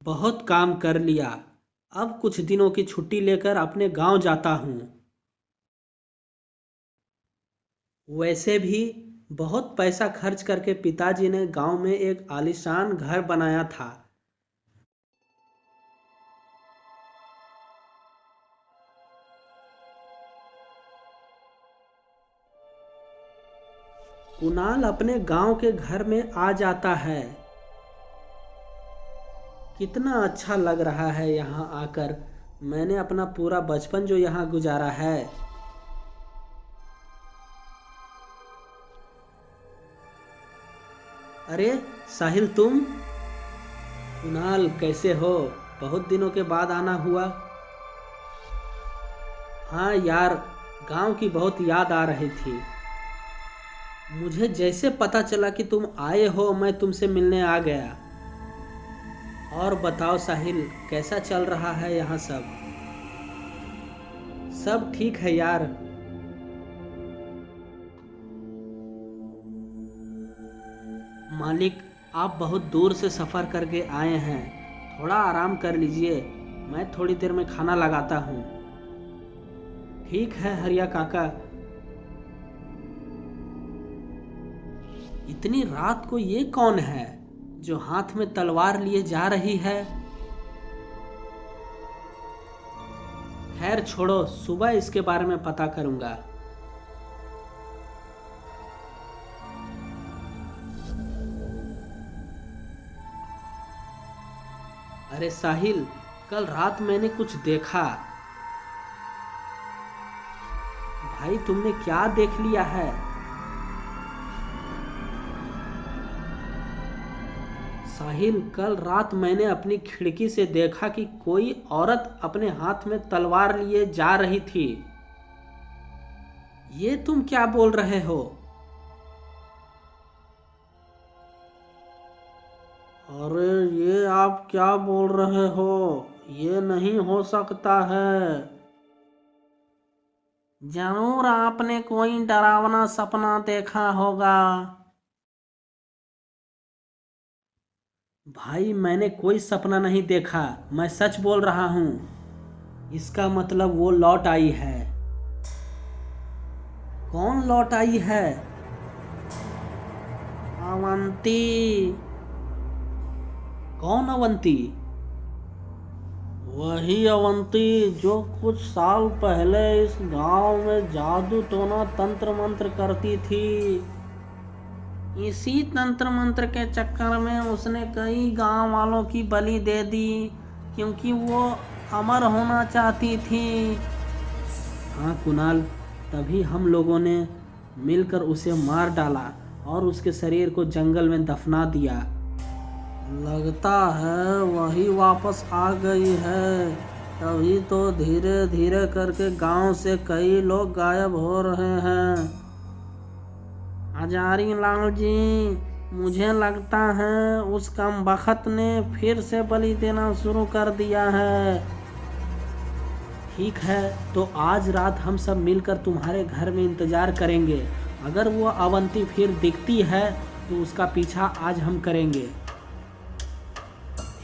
बहुत काम कर लिया। अब कुछ दिनों की छुट्टी लेकर अपने गांव जाता हूँ। वैसे भी बहुत पैसा खर्च करके पिताजी ने गांव में एक आलीशान घर बनाया था। कुणाल अपने गांव के घर में आ जाता है। कितना अच्छा लग रहा है यहाँ आकर। मैंने अपना पूरा बचपन जो यहाँ गुजारा है। अरे साहिल, तुम? कुणाल, कैसे हो? बहुत दिनों के बाद आना हुआ। हाँ यार, गांव की बहुत याद आ रही थी। मुझे जैसे पता चला कि तुम आए हो, मैं तुमसे मिलने आ गया। और बताओ साहिल, कैसा चल रहा है यहाँ सब? सब ठीक है यार। मालिक, आप बहुत दूर से सफ़र करके आए हैं। थोड़ा आराम कर लीजिए। मैं थोड़ी देर में खाना लगाता हूँ। ठीक है हरिया काका। इतनी रात को ये कौन है जो हाथ में तलवार लिए जा रही है? खैर छोड़ो, सुबह इसके बारे में पता करूंगा। अरे साहिल, कल रात मैंने कुछ देखा। भाई, तुमने क्या देख लिया है? साहिल, कल रात मैंने अपनी खिड़की से देखा कि कोई औरत अपने हाथ में तलवार लिए जा रही थी। ये तुम क्या बोल रहे हो? अरे, ये आप क्या बोल रहे हो? ये नहीं हो सकता है। जरूर आपने कोई डरावना सपना देखा होगा। भाई, मैंने कोई सपना नहीं देखा। मैं सच बोल रहा हूँ। इसका मतलब वो लौट आई है। कौन लौट आई है? अवंती। कौन अवंती? वही अवंती जो कुछ साल पहले इस गांव में जादू टोना तंत्र मंत्र करती थी। इसी तंत्र मंत्र के चक्कर में उसने कई गांव वालों की बलि दे दी, क्योंकि वो अमर होना चाहती थी। हाँ कुणाल, तभी हम लोगों ने मिलकर उसे मार डाला और उसके शरीर को जंगल में दफना दिया। लगता है वही वापस आ गई है। तभी तो धीरे धीरे करके गांव से कई लोग गायब हो रहे हैं। हजारी लाल जी, मुझे लगता है उस कमबख्त ने फिर से बलि देना शुरू कर दिया है। ठीक है, तो आज रात हम सब मिलकर तुम्हारे घर में इंतजार करेंगे। अगर वो अवंती फिर दिखती है तो उसका पीछा आज हम करेंगे।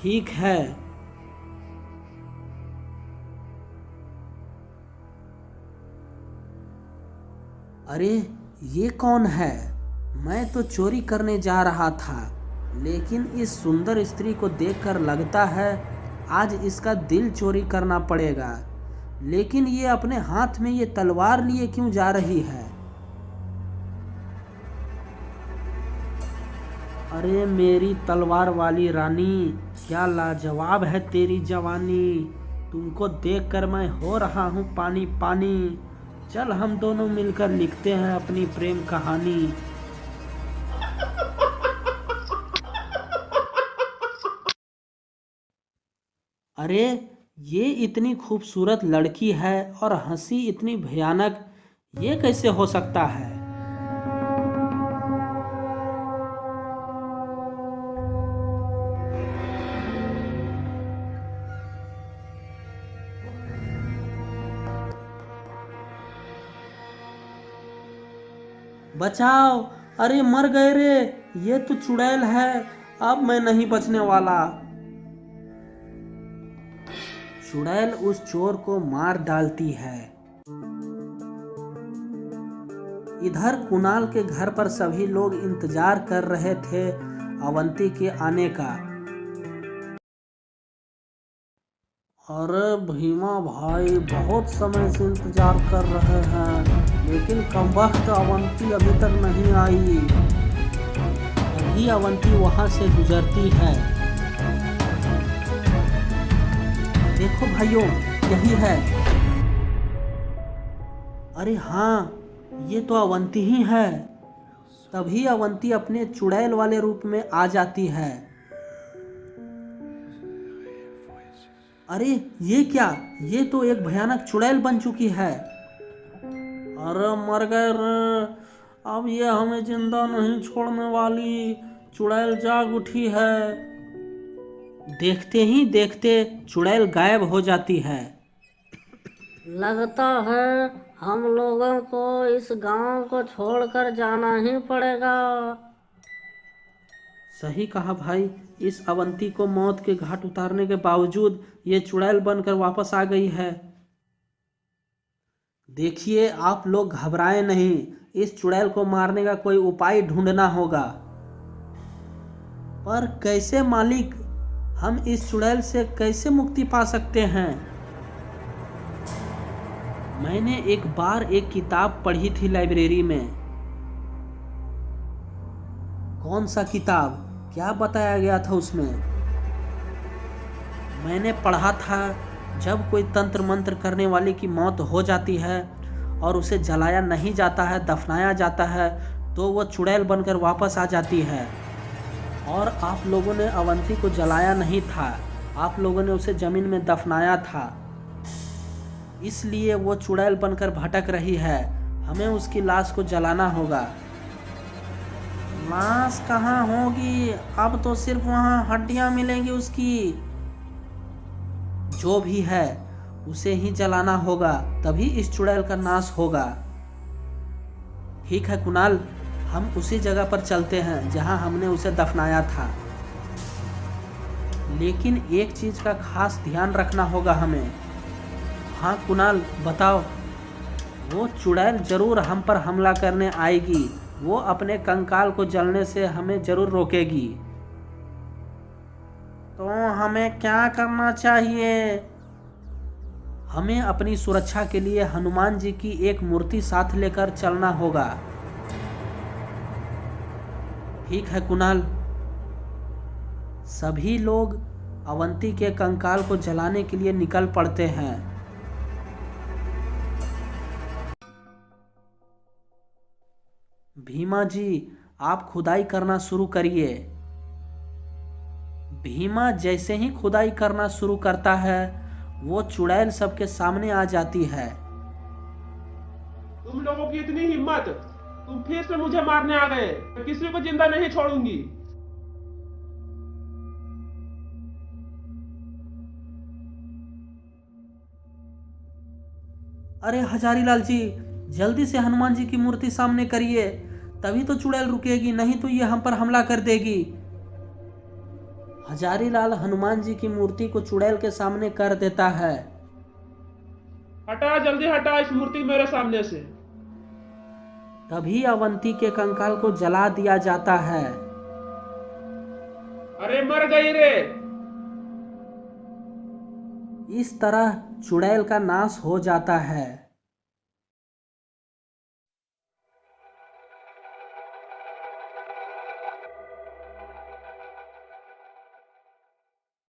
ठीक है। अरे, ये कौन है? मैं तो चोरी करने जा रहा था, लेकिन इस सुंदर स्त्री को देखकर लगता है आज इसका दिल चोरी करना पड़ेगा। लेकिन ये अपने हाथ में ये तलवार लिए क्यों जा रही है? अरे मेरी तलवार वाली रानी, क्या लाजवाब है तेरी जवानी। तुमको देखकर मैं हो रहा हूँ पानी पानी। चल, हम दोनों मिलकर लिखते हैं अपनी प्रेम कहानी। अरे, ये इतनी खूबसूरत लड़की है और हंसी इतनी भयानक, ये कैसे हो सकता है? बचाओ! अरे मर गए रे। ये तो चुड़ैल है। अब मैं नहीं बचने वाला। चुड़ैल उस चोर को मार डालती है। इधर कुणाल के घर पर सभी लोग इंतजार कर रहे थे अवंती के आने का। अरे भीमा भाई, बहुत समय से इंतजार कर रहे हैं, लेकिन कमबख्त अवंती अभी तक नहीं आई। अभी अवंती वहां से गुजरती है। देखो भाइयों, यही है। अरे हाँ, ये तो अवंती ही है। तभी अवंती अपने चुड़ैल वाले रूप में आ जाती है। अरे ये क्या, ये तो एक भयानक चुड़ैल बन चुकी है। अरे मर गए रे, अब ये हमें जिंदा नहीं छोड़ने वाली। चुड़ैल जाग उठी है। देखते ही देखते चुड़ैल गायब हो जाती है। लगता है हम लोगों को इस गांव को छोड़कर जाना ही पड़ेगा। सही कहा भाई, इस अवंती को मौत के घाट उतारने के बावजूद ये चुड़ैल बनकर वापस आ गई है। देखिए, आप लोग घबराएं नहीं, इस चुड़ैल को मारने का कोई उपाय ढूंढना होगा। पर कैसे मालिक, हम इस चुड़ैल से कैसे मुक्ति पा सकते हैं? मैंने एक बार एक किताब पढ़ी थी लाइब्रेरी में। कौन सा किताब, क्या बताया गया था उसमें? मैंने पढ़ा था, जब कोई तंत्र मंत्र करने वाले की मौत हो जाती है और उसे जलाया नहीं जाता है, दफनाया जाता है, तो वो चुड़ैल बनकर वापस आ जाती है। और आप लोगों ने अवंती को जलाया नहीं था, आप लोगों ने उसे जमीन में दफनाया था, इसलिए वो चुड़ैल बनकर भटक रही है। हमें उसकी लाश को जलाना होगा। लाश कहाँ होगी, अब तो सिर्फ वहाँ हड्डियाँ मिलेंगी उसकी। जो भी है उसे ही जलाना होगा, तभी इस चुड़ैल का नाश होगा। ठीक है कुणाल, हम उसी जगह पर चलते हैं जहां हमने उसे दफनाया था। लेकिन एक चीज का खास ध्यान रखना होगा हमें। हाँ कुणाल, बताओ। वो चुड़ैल जरूर हम पर हमला करने आएगी। वो अपने कंकाल को जलने से हमें जरूर रोकेगी। तो हमें क्या करना चाहिए? हमें अपनी सुरक्षा के लिए हनुमान जी की एक मूर्ति साथ लेकर चलना होगा। ठीक है कुणाल। सभी लोग अवंती के कंकाल को जलाने के लिए निकल पड़ते हैं। भीमा जी, आप खुदाई करना शुरू करिए। भीमा जैसे ही खुदाई करना शुरू करता है, वो चुड़ैल सबके सामने आ जाती है। तुम लोगों की इतनी हिम्मत, तुम फिर से मुझे मारने आ गए। मैं किसी को जिंदा नहीं छोड़ूंगी। अरे हजारी लाल जी, जल्दी से हनुमान जी की मूर्ति सामने करिए, तभी तो चुड़ैल रुकेगी, नहीं तो ये हम पर हमला कर देगी। हजारी लाल हनुमान जी की मूर्ति को चुड़ैल के सामने कर देता है। हटा, जल्दी हटा इस मूर्ति मेरे सामने से। तभी अवंती के कंकाल को जला दिया जाता है। अरे मर गई रे। इस तरह चुड़ैल का नाश हो जाता है।